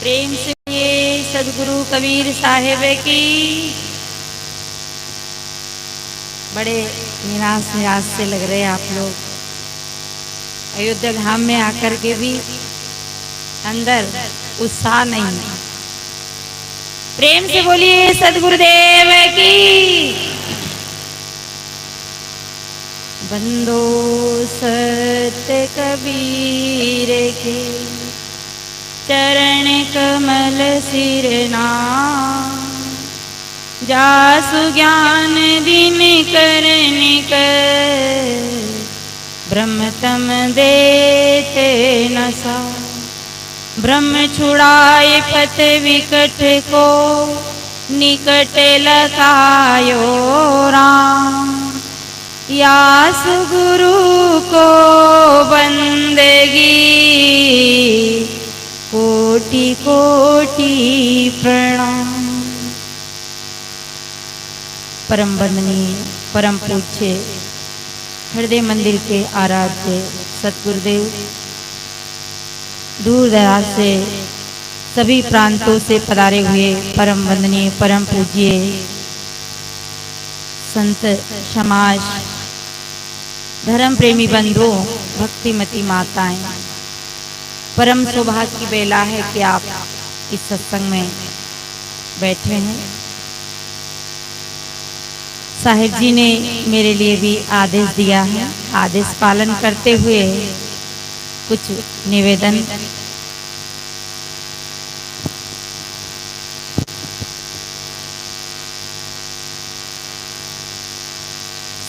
प्रेम से ये सदगुरु कबीर साहेब की। बड़े निराश निराश से लग रहे हैं आप लोग। अयोध्या धाम में आकर के भी अंदर उत्साह नहीं है। प्रेम से बोलिए सदगुरुदेव की। बंदो सत्य कबीर के चरण कमल सिरना, जासु ज्ञान दिन करने कर, ब्रह्म तम देते नसा। ब्रह्म छुड़ाए पथ विकट को, निकट लगायो राम। यास गुरु को बंदगी, कोटि कोटि प्रणाम। परम वंदनीय परम पूज्य हृदय मंदिर के आराध्य सतगुरुदेव, दूर दराज से सभी प्रांतों से पधारे हुए परम वंदनीय परम पूज्य संत समाज, धर्म प्रेमी बंधुओं, भक्तिमती माताएं, परम सौभाग्य की बेला है कि आप इस सत्संग में बैठे हैं। साहिब जी ने मेरे लिए भी आदेश दिया है, आदेश पालन करते हुए कुछ निवेदन।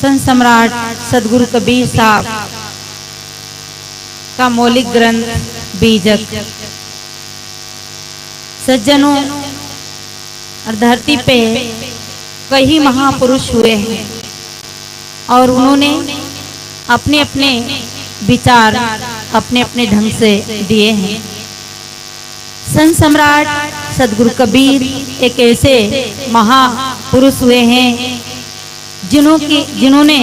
संत सम्राट सदगुरु कबीर साहब का मौलिक ग्रंथ बीजक सज्जनों और धरती पे कई महापुरुष हुए हैं और उन्होंने अपने अपने विचार अपने अपने ढंग से दिए हैं। संत सम्राट सदगुरु कबीर एक ऐसे महापुरुष हुए हैं जिन्होंने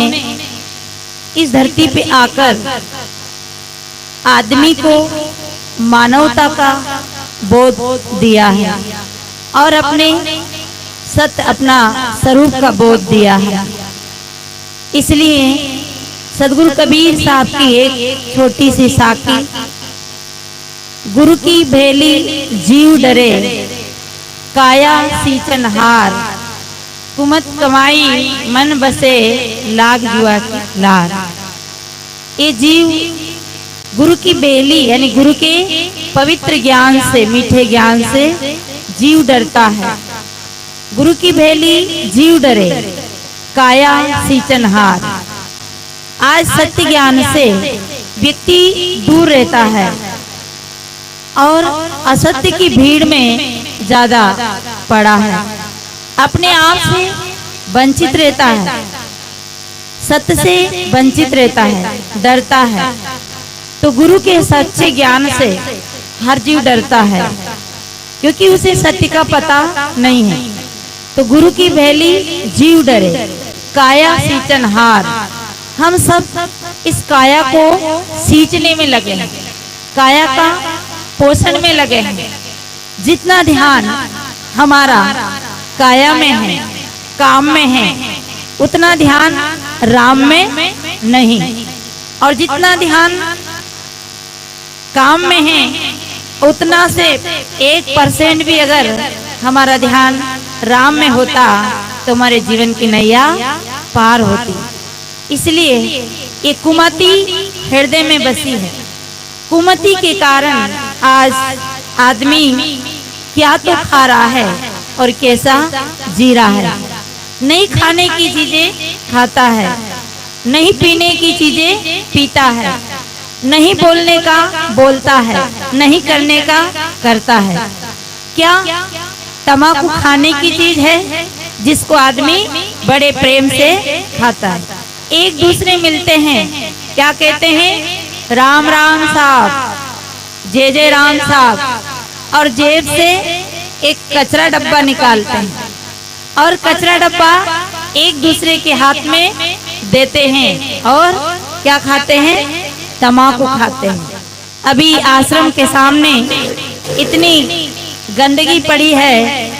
इस धरती पे आकर आदमी को मानवता का बोध दिया है और अपने सत्य अपना स्वरूप का बोध दिया है। इसलिए सदगुरु कबीर साहब की एक छोटी सी साखी, गुरु की भेली जीव डरे, काया सींचन हार, कुमत कमाई मन बसे, लाग जुआ की लार। ये जीव गुरु की बेली यानी गुरु के पवित्र ज्ञान से, मीठे ज्ञान से जीव डरता है। गुरु की भेली जीव डरे, काया सींचन हार। आज सत्य ज्ञान से व्यक्ति दूर रहता है और असत्य की भीड़ में ज्यादा पड़ा है, अपने आप से वंचित रहता है, सत्य से वंचित रहता है, डरता है। तो गुरु के सच्चे ज्ञान से हर जीव डरता है क्योंकि उसे सत्य का पता नहीं है। तो गुरु की भेली जीव डरे, काया सींचन हार। हम सब इस काया को सींचने में लगे हैं, काया का पोषण में लगे हैं। जितना ध्यान हमारा काया में है, काम में है, उतना ध्यान राम में नहीं। और जितना ध्यान काम में है, उतना से 1% भी अगर हमारा ध्यान राम में होता तो हमारे जीवन की नैया पार होती। इसलिए ये कुमति हृदय में बसी है। कुमति के कारण आज आदमी क्या तो खा रहा है और कैसा जी रहा है। नहीं खाने की चीजें खाता है, नहीं पीने की चीजें पीता है, नहीं बोलने का बोलता है, नहीं करने का करता है। क्या तम्बाकू खाने की चीज है जिसको आदमी बड़े प्रेम से खाता है। एक दूसरे मिलते हैं, क्या कहते हैं, राम राम साहब, जय जय राम साहब, और जेब से एक कचरा डब्बा निकालते हैं और कचरा डब्बा एक दूसरे के हाथ में देते हैं और क्या खाते हैं, तम्बाकू खाते हैं। अभी आश्रम के सामने इतनी गंदगी पड़ी है,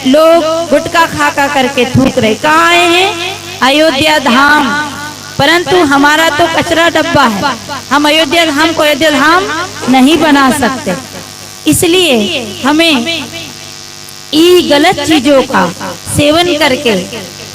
लोग गुटखा खा खा करके थूक रहे। कहाँ आए हैं? अयोध्या धाम। परंतु हमारा तो कचरा डब्बा है, हम अयोध्या धाम को अयोध्या धाम नहीं बना सकते। इसलिए हमें गलत चीजों का सेवन करके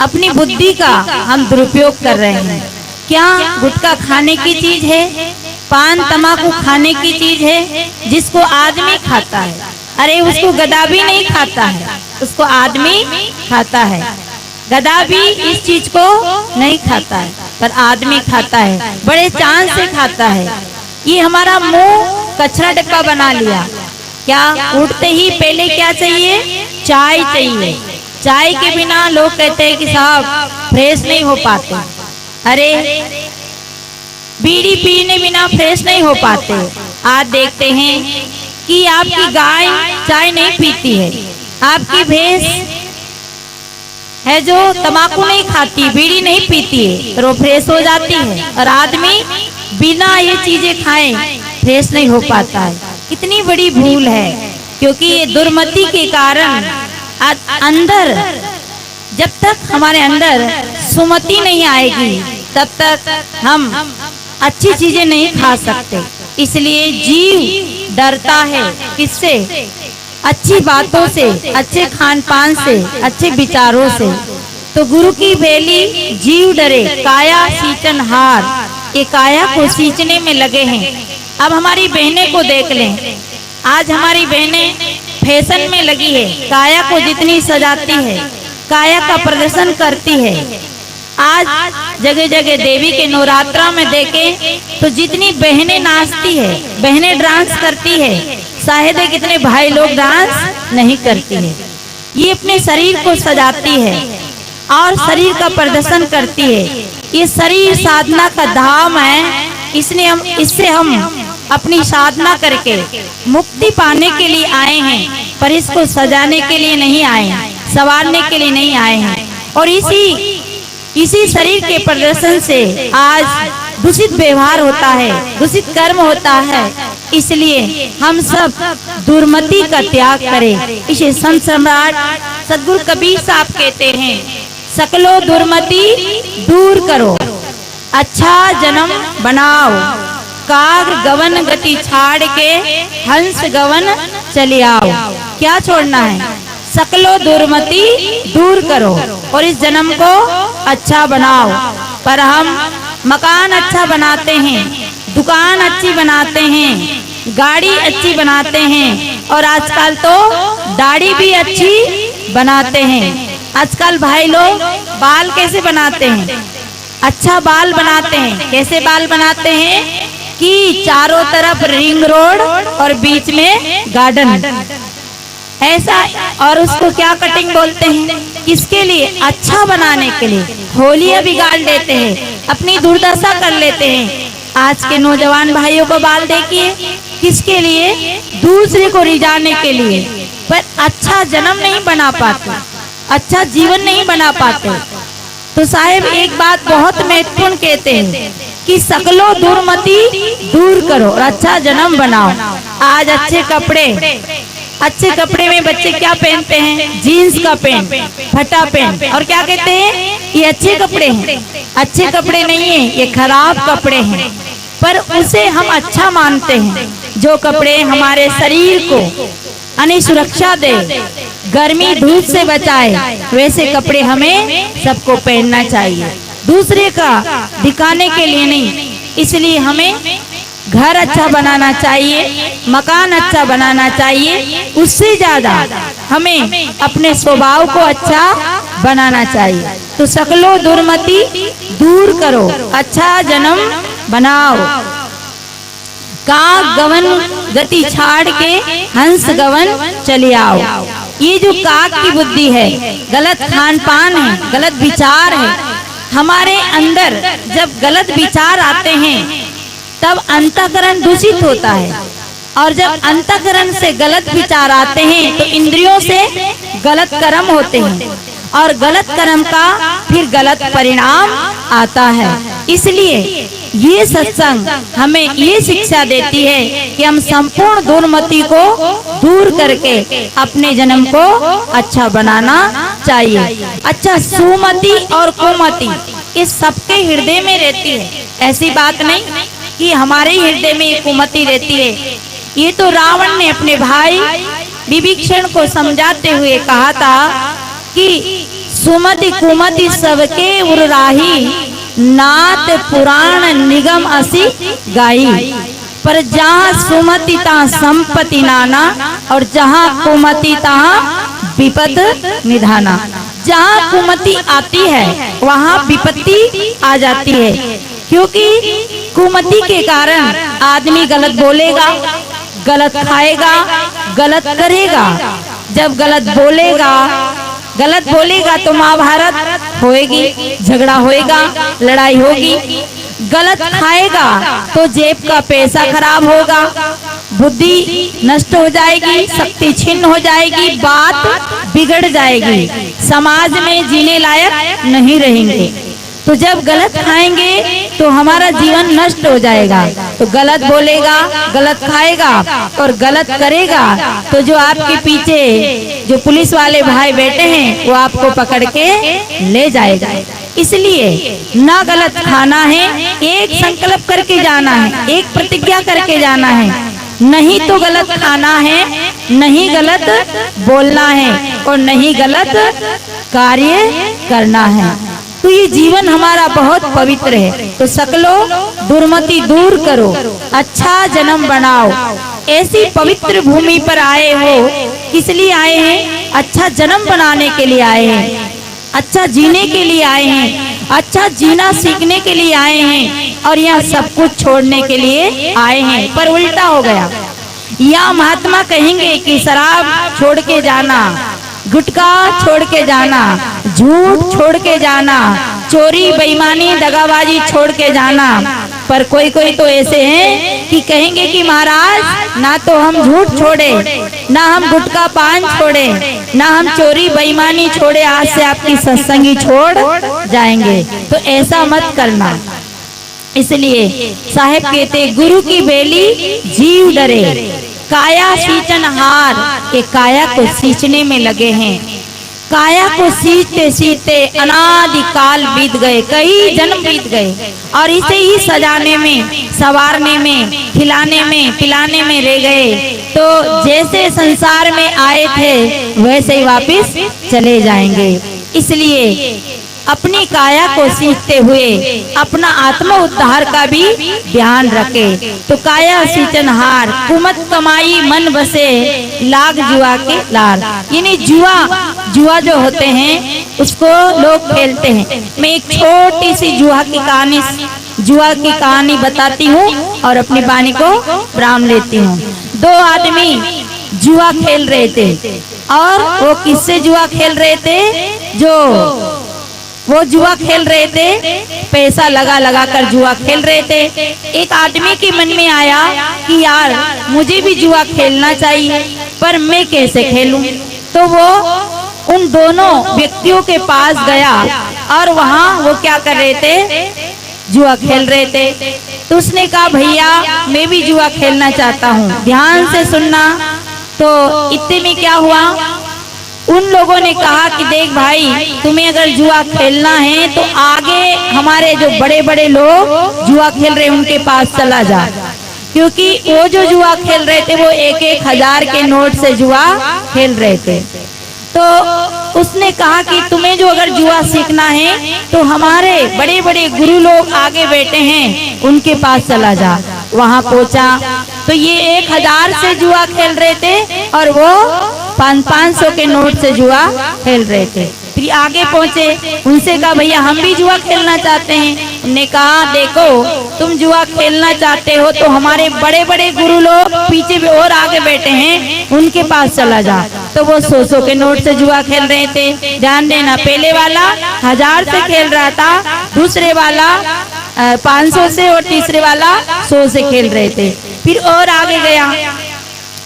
अपनी बुद्धि का हम दुरुपयोग कर रहे हैं। क्या गुटखा खाने की चीज है? पान तमाकू खाने की चीज है जिसको आदमी खाता है। अरे उसको गधा भी नहीं खाता है, उसको आदमी खाता है। गधा भी इस चीज को नहीं खाता है, पर आदमी खाता है, बड़े चांद से खाता है। ये हमारा मुंह कचरा डिब्बा बना लिया। क्या उठते ही पहले क्या चाहिए? चाय चाहिए। चाय के बिना लोग कहते हैं कि साहब फ्रेश नहीं हो पाते। अरे बीड़ी पीने बिना फ्रेश नहीं हो पाते। आज देखते हैं कि आपकी गाय चाय नहीं पीती है, आपकी भैंस है जो तंबाकू नहीं खाती, बीड़ी नहीं पीती है, तो वो फ्रेश हो जाती है। और आदमी बिना ये चीजें खाए फ्रेश नहीं हो पाता है। कितनी बड़ी भूल है, क्योंकि ये दुर्मति के कारण अंदर, जब तक हमारे अंदर सुमति नहीं आएगी तब तक हम अच्छी चीजें नहीं खा सकते। इसलिए जीव डरता है किससे? अच्छी बातों से, अच्छे खान पान से, अच्छे विचारों से। तो गुरु की बेली जीव डरे काया सींचन हार। ये काया को सींचने में लगे हैं। अब हमारी बहनें को देख लें, आज हमारी बहनें फैशन में लगी है, काया को जितनी सजाती है, काया का प्रदर्शन करती है। आज जगह जगह देवी के नवरात्रा में देखें तो जितनी बहनें नाचती है, बहनें डांस करती है, शायद कितने भाई लोग डांस नहीं करती है। ये अपने शरीर को सजाती है और शरीर का प्रदर्शन करती है। ये शरीर साधना का धाम है। इससे हम अपनी साधना करके मुक्ति पाने के लिए आए हैं, पर इसको सजाने के लिए नहीं आए हैं, संवारने के लिए नहीं आए हैं। और इसी शरीर के प्रदर्शन से आज दूषित व्यवहार होता है, दूषित कर्म होता है। इसलिए हम सब दुर्मति का त्याग करें। इसे संत सम्राट सद्गुरु कबीर साहब कहते हैं, सकलो दुर्मति दूर करो, अच्छा जन्म बनाओ, काग गवन गति छाड़ के हंस गवन चले आओ। क्या छोड़ना है? सकलो दुर्मति दूर करो और इस जन्म को अच्छा बनाओ। पर हम मकान अच्छा बनाते हैं, दुकान अच्छी बनाते हैं, गाड़ी अच्छी बनाते हैं, और आजकल तो दाढ़ी भी अच्छी बनाते हैं। आजकल भाई लोग बाल कैसे बनाते हैं? अच्छा बाल बनाते हैं। कैसे बाल बनाते हैं कि चारों तरफ रिंग रोड और बीच में गार्डन, ऐसा। और उसको क्या कटिंग बोलते हैं? किसके लिए? अच्छा बनाने के लिए। होलियां बिगाड़ लेते हैं, अपनी दुर्दशा कर लेते हैं। आज के नौजवान भाइयों को बाल देखिए, किसके लिए? दूसरे को रिझाने के लिए। पर अच्छा जन्म नहीं बना पाते, अच्छा जीवन नहीं बना पाते। तो साहेब एक बात बहुत महत्वपूर्ण कहते हैं कि सकलो दुर्मति दूर करो और अच्छा जन्म बनाओ। आज अच्छे कपड़े में बच्चे क्या पहनते हैं? जीन्स का पैंट, फटा पैंट, और क्या कहते हैं? ये अच्छे कपड़े हैं। अच्छे कपड़े नहीं है, ये खराब कपड़े हैं। पर उसे हम अच्छा मानते हैं। जो कपड़े हमारे शरीर को सुरक्षा दे, गर्मी धूप से बचाए, वैसे कपड़े हमें सबको पहनना चाहिए, दूसरे का दिखाने के लिए नहीं। इसलिए हमें घर अच्छा बनाना चाहिए, मकान अच्छा बनाना चाहिए। उससे ज्यादा हमें अपने स्वभाव को अच्छा बनाना चाहिए। तो सकलो दुर्मति दूर करो, अच्छा जन्म बनाओ, काग गवन गति छाड़ के हंस गवन चले आओ। ये जो काग की बुद्धि है, गलत खान पान है, गलत विचार है। हमारे अंदर जब गलत विचार आते हैं तब अंतःकरण दूषित होता है, और जब अंतःकरण से गलत विचार आते हैं तो इंद्रियों से गलत कर्म होते हैं, और गलत कर्म का फिर गलत परिणाम आता है। इसलिए ये सत्संग हमें ये शिक्षा देती है कि हम संपूर्ण दुर्मति को दूर करके अपने जन्म को अच्छा बनाना चाहिए। अच्छा, सुमति और कुमति ये सबके हृदय में रहती है। ऐसी बात नहीं कि हमारे ही हृदय में ये कुमति रहती है। ये तो रावण ने अपने भाई विभीषण को समझाते हुए कहा था कि सुमति कुमति सबके उराही, नाथ पुराण निगम असी गाई। पर जहाँ सुमति तहाँ संपत्ति नाना, और जहाँ कुमति तहाँ विपद निधाना। जहाँ कुमति आती है वहाँ विपत्ति आ जाती है, क्योंकि कुमति के कारण आदमी गलत बोलेगा, गलत खाएगा, गलत करेगा। जब गलत बोलेगा तो महाभारत होएगी, झगड़ा होएगा, लड़ाई होगी। गलत खाएगा तो जेब का पैसा खराब होगा, बुद्धि नष्ट हो जाएगी, शक्ति छिन्न हो जाएगी, बात बिगड़ जाएगी, समाज में जीने लायक नहीं रहेंगे। तो जब गलत खाएंगे तो हमारा जीवन नष्ट हो जाएगा। तो गलत बोलेगा, गलत खाएगा और गलत करेगा तो जो आपके पीछे जो पुलिस वाले भाई बैठे हैं वो आपको पकड़ के ले जाएगा। इसलिए ना गलत खाना है, एक संकल्प करके जाना है, एक प्रतिज्ञा करके जाना है। नहीं तो गलत खाना है, नहीं गलत बोलना है और नहीं गलत कार्य करना है। तो ये जीवन हमारा बहुत पवित्र है। तो सकलो दुर्मति दूर करो, अच्छा जन्म बनाओ। ऐसी पवित्र भूमि पर आए हो, किस लिए आए हैं? अच्छा जन्म बनाने के लिए आए हैं, अच्छा जीने के लिए आए हैं, अच्छा जीना सीखने के लिए आए हैं और यहाँ सब कुछ छोड़ने के लिए आए हैं। पर उल्टा हो गया। या महात्मा कहेंगे कि शराब छोड़ के जाना, गुटखा छोड़ के जाना, झूठ छोड़ के जाना, चोरी बेईमानी दगाबाजी छोड़ के जाना। पर कोई कोई तो ऐसे हैं कि कहेंगे कि महाराज ना तो हम झूठ छोड़े, ना हम गुटखा पान छोड़े, ना हम चोरी बेईमानी छोड़े, आज से आपकी सत्संगी छोड़ जाएंगे। तो ऐसा मत करना। इसलिए साहेब कहते गुरु की बेली जीव डरे, काया सींचन हार। ये काया को सींचने में लगे हैं। काया को सींचते सींचते अनादिकाल बीत गए, कई जन्म बीत गए और इसे ही सजाने में, संवारने में, खिलाने में, पिलाने में रह गए। तो जैसे संसार में आए थे वैसे ही वापस चले जाएंगे। इसलिए अपनी काया को सींचते हुए अपना आत्म उद्धार का भी ध्यान रखे। तो काया सींचनहार, कुमत कमाई मन बसे, लाग जुआ के लाल। यानी जुआ जो होते हैं उसको लोग खेलते हैं। मैं एक छोटी सी जुआ की कहानी बताती हूँ और अपनी वाणी को विराम लेती हूँ। दो आदमी जुआ खेल रहे थे और वो किससे जुआ खेल रहे थे? वो जुआ खेल रहे थे, पैसा लगा लगा कर जुआ खेल रहे थे। एक आदमी के मन में आया कि यार मुझे भी जुआ खेलना चाहिए, पर मैं कैसे खेलूं? तो वो उन दोनों व्यक्तियों के पास गया और वहाँ वो क्या कर रहे थे? जुआ खेल रहे थे। तो उसने कहा भैया मैं भी जुआ खेलना चाहता हूँ, ध्यान से सुनना। तो इतने में क्या हुआ, उन लोगों ने कहा कि देख भाई तुम्हें अगर जुआ खेलना है तो आगे हमारे जो बड़े बड़े लोग जुआ खेल रहे हैं उनके पास चला जा, क्योंकि वो जो जुआ खेल रहे थे वो 1-1 के नोट से जुआ खेल रहे थे। तो उसने कहा कि तुम्हें जो अगर जुआ सीखना है तो हमारे बड़े बड़े गुरु लोग आगे बैठे हैं उनके पास चला जा। वहां पहुंचा तो ये 1000 से जुआ खेल रहे थे और वो 500 के नोट से जुआ खेल रहे थे। फिर आगे पहुंचे, उनसे कहा भैया हम भी जुआ खेलना चाहते हैं। उन्होंने कहा देखो तुम जुआ खेलना चाहते हो तो हमारे बड़े बड़े गुरु लोग पीछे भी और आगे बैठे हैं उनके पास चला जा। तो वो 100 के नोट से जुआ खेल रहे थे। ध्यान देना, पहले वाला 1000 से खेल रहा था, दूसरे वाला 500 से और तीसरे वाला 100 से खेल रहे थे। फिर और आगे गया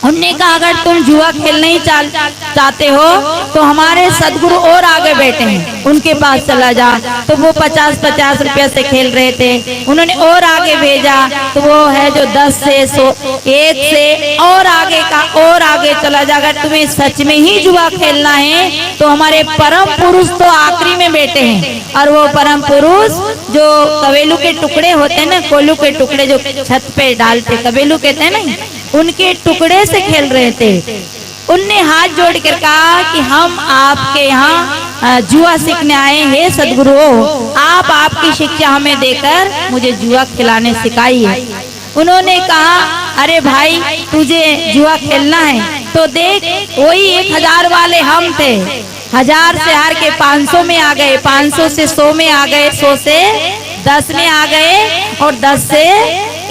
उनने कहा अगर तुम जुआ खेलना ही चाहते हो तो हमारे सदगुरु और आगे बैठे हैं, उनके पास चला जा। तो वो 50-50 रुपया से खेल रहे थे, उन्होंने और आगे भेजा तो वो है जो 10 से 1 से और आगे का और आगे चला जा। अगर तुम्हें सच में ही जुआ खेलना है तो हमारे परम पुरुष तो आखिरी में बैठे हैं, और वो परम पुरुष जो कबेलू के टुकड़े होते हैं ना, कोलू के टुकड़े जो छत पे डालते कबेलू कहते हैं ना, उनके टुकड़े से खेल रहे थे। उनने हाथ जोड़ कर कहा कि हम आपके यहाँ जुआ सीखने आए हैं सदगुरु, आप आपकी शिक्षा हमें देकर मुझे जुआ खिलाने सिखाइए। उन्होंने कहा अरे भाई तुझे जुआ खेलना है तो देख, वही 1000 वाले हम थे, 1000 से हार के 500 में आ गए, 500 से 100 में आ गए, 100 से 10 में आ गए, और 10 से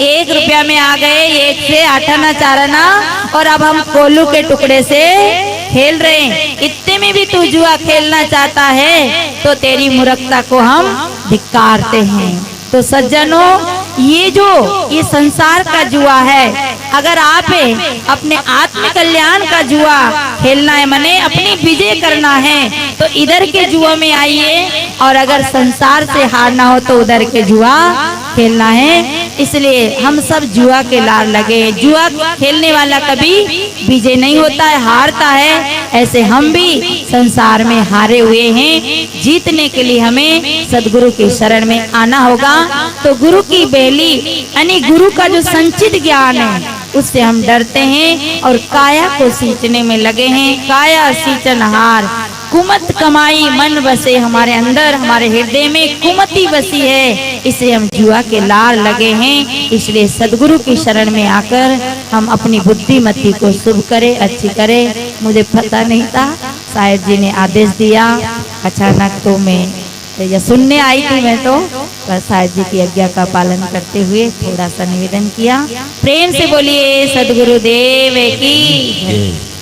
1 रुपया में आ गए, 1 से 8 आना 4 आना, और अब हम कोलू के टुकड़े से खेल रहे हैं। इतने में भी तू जुआ खेलना चाहता है तो तेरी मूर्खता को हम धिक्कारते हैं। तो सज्जनों, ये संसार का जुआ है। अगर आप अपने आत्म कल्याण का जुआ खेलना है, मने अपनी विजय करना है, तो इधर के जुआ में आइए, और अगर संसार से हारना हो तो उधर के जुआ खेलना है। इसलिए हम सब जुआ के लार लगे। जुआ खेलने वाला कभी विजय नहीं होता है, हारता है। ऐसे हम भी संसार में हारे हुए हैं। जीतने के लिए हमें सदगुरु के शरण में आना होगा। तो गुरु की बेली यानी गुरु का जो संचित ज्ञान है उससे हम डरते हैं और काया को सींचने में लगे हैं। काया सींचनहार, कुमत कमाई मन बसे हमारे अंदर, हमारे हृदय में कुमति बसी है, इसे हम जुआ के लार लगे हैं। इसलिए सदगुरु की शरण में आकर हम अपनी बुद्धिमती को शुभ करें, अच्छी करें। मुझे पता नहीं था, साहिब जी ने आदेश दिया अचानक, तो मैं या सुनने आई थी मैं, तो साहिब जी की आज्ञा का पालन करते हुए थोड़ा सा निवेदन किया। प्रेम से बोलिए सदगुरुदेव की जय।